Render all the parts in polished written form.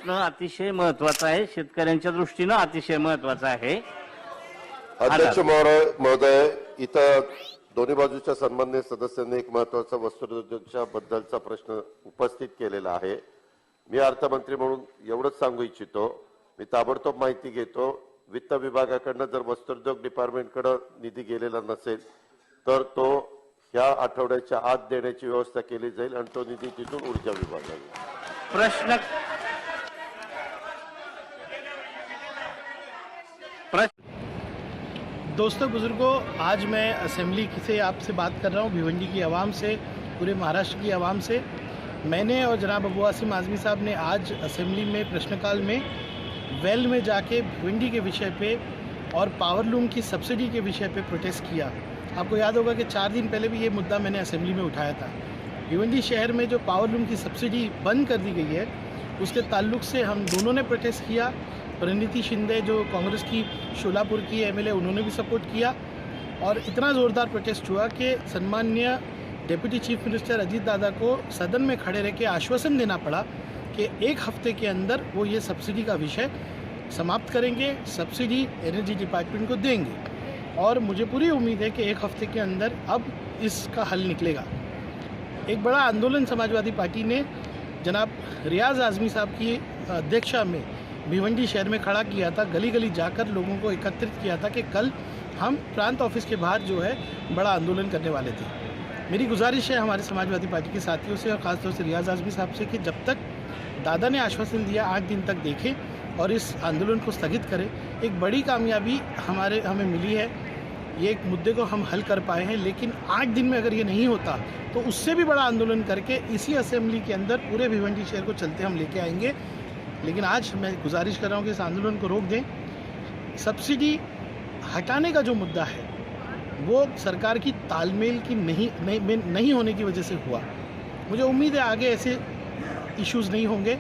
प्रश्न अतिशय महत्वाचा आहे, शेतकऱ्यांच्या दृष्टीनं अतिशय महत्वाचा आहे. अध्यक्ष महोदय, इथं दोन्ही बाजूच्या सन्माननीय सदस्यांनी एक महत्वाचा वस्त्रोद्योगाच्या बद्दलचा प्रश्न उपस्थित केलेला आहे. मी अर्थमंत्री म्हणून एवढंच सांगू इच्छितो, मी ताबडतोब माहिती घेतो. वित्त विभागाकडनं जर वस्त्रोद्योग डिपार्टमेंटकडे निधी गेलेला नसेल तर तो ह्या आठवड्याच्या आत देण्याची व्यवस्था केली जाईल आणि तो निधी तिथून ऊर्जा विभागाला. प्रश्न दोस्तों बुजुर्गों, आज मैं असेंबली से आपसे बात कर रहा हूँ, भिवंडी की आवाम से, पूरे महाराष्ट्र की आवाम से. मैंने और जनाब अबू आसिम आज़मी साहब ने आज असेंबली में प्रश्नकाल में वेल में जाके भिवंडी के विषय पे और पावरलूम की सब्सिडी के विषय पे प्रोटेस्ट किया. आपको याद होगा कि 4 दिन पहले भी ये मुद्दा मैंने असेंबली में उठाया था. भिवंडी शहर में जो पावरलूम की सब्सिडी बंद कर दी गई है उसके ताल्लुक से हम दोनों ने प्रोटेस्ट किया. परिणीति शिंदे जो कांग्रेस की शोलापुर की एमएलए, उन्होंने भी सपोर्ट किया और इतना ज़ोरदार प्रोटेस्ट हुआ कि सम्माननीय डिप्टी चीफ मिनिस्टर अजीत दादा को सदन में खड़े रह के आश्वासन देना पड़ा कि 1 हफ्ते के अंदर वो ये सब्सिडी का विषय समाप्त करेंगे, सब्सिडी एनर्जी डिपार्टमेंट को देंगे. और मुझे पूरी उम्मीद है कि 1 हफ्ते के अंदर अब इसका हल निकलेगा. एक बड़ा आंदोलन समाजवादी पार्टी ने जनाब रियाज आज़मी साहब की अध्यक्षता में भिवंडी शहर में खड़ा किया था. गली गली जाकर लोगों को एकत्रित किया था कि कल हम प्रांत ऑफिस के बाहर जो है बड़ा आंदोलन करने वाले थे. मेरी गुजारिश है हमारे समाजवादी पार्टी के साथियों से और ख़ासतौर से रियाज आज़मी साहब से कि जब तक दादा ने आश्वासन दिया 8 दिन तक देखें और इस आंदोलन को स्थगित करें. एक बड़ी कामयाबी हमें मिली है, ये एक मुद्दे को हम हल कर पाए हैं. लेकिन 8 दिन में अगर ये नहीं होता तो उससे भी बड़ा आंदोलन करके इसी असेंबली के अंदर पूरे भिवंडी शहर को चलते हम लेके आएंगे. लेकिन आज मैं गुजारिश कर रहा हूँ कि इस आंदोलन को रोक दें. सब्सिडी हटाने का जो मुद्दा है वो सरकार की तालमेल की नहीं होने की वजह से हुआ. मुझे उम्मीद है आगे ऐसे इश्यूज़ नहीं होंगे.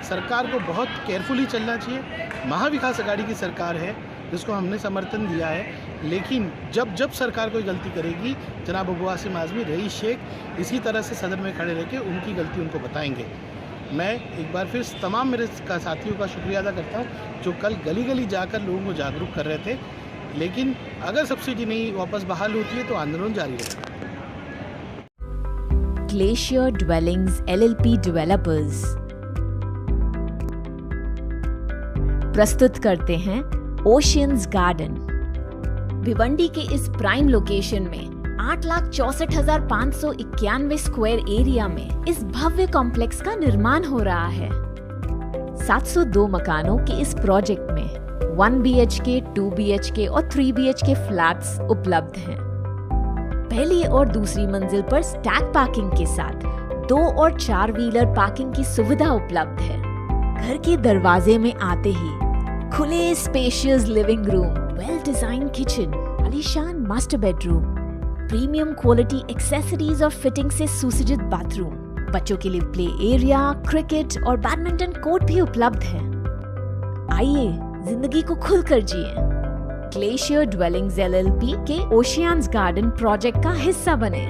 सरकार को बहुत केयरफुली चलना चाहिए. महाविकास आघाड़ी की सरकार है जिसको हमने समर्थन दिया है, लेकिन जब सरकार कोई गलती करेगी, जनाब अबू आसिम आज़मी, रईस शेख इसी तरह से सदन में खड़े रह के उनकी गलती उनको बताएंगे. मैं एक बार फिर तमाम मेरे साथियों का शुक्रिया अदा करता हूँ जो कल गली गली जाकर लोगों को जागरूक कर रहे थे. लेकिन अगर सब्सिडी नहीं वापस बहाल होती है तो आंदोलन जारी रहेगा. ग्लेशियर ड्वेलिंग्स LLP डेवलपर्स प्रस्तुत करते हैं ओशियंस गार्डन. भिवंडी के इस प्राइम लोकेशन में 8,64,591 स्क्वायर एरिया में इस भव्य कॉम्प्लेक्स का निर्माण हो रहा है. 702 मकानों के इस प्रोजेक्ट में 1 BHK, 2 BHK और 3 BHK फ्लैट्स उपलब्ध हैं. पहली और दूसरी मंजिल पर स्टैक पार्किंग के साथ 2 और 4 व्हीलर पार्किंग की सुविधा उपलब्ध है. घर के दरवाजे में आते ही खुले spacious living room, well design kitchen, आलीशान master bedroom, premium quality accessories और फिटिंग से सुसज्जित बाथरूम, बच्चों के लिए प्ले एरिया, क्रिकेट और बैडमिंटन कोर्ट भी उपलब्ध है. आइए जिंदगी को खुलकर जिए. ग्लेशियर ड्वेलिंग्स LLP के ओशियंस गार्डन प्रोजेक्ट का हिस्सा बने.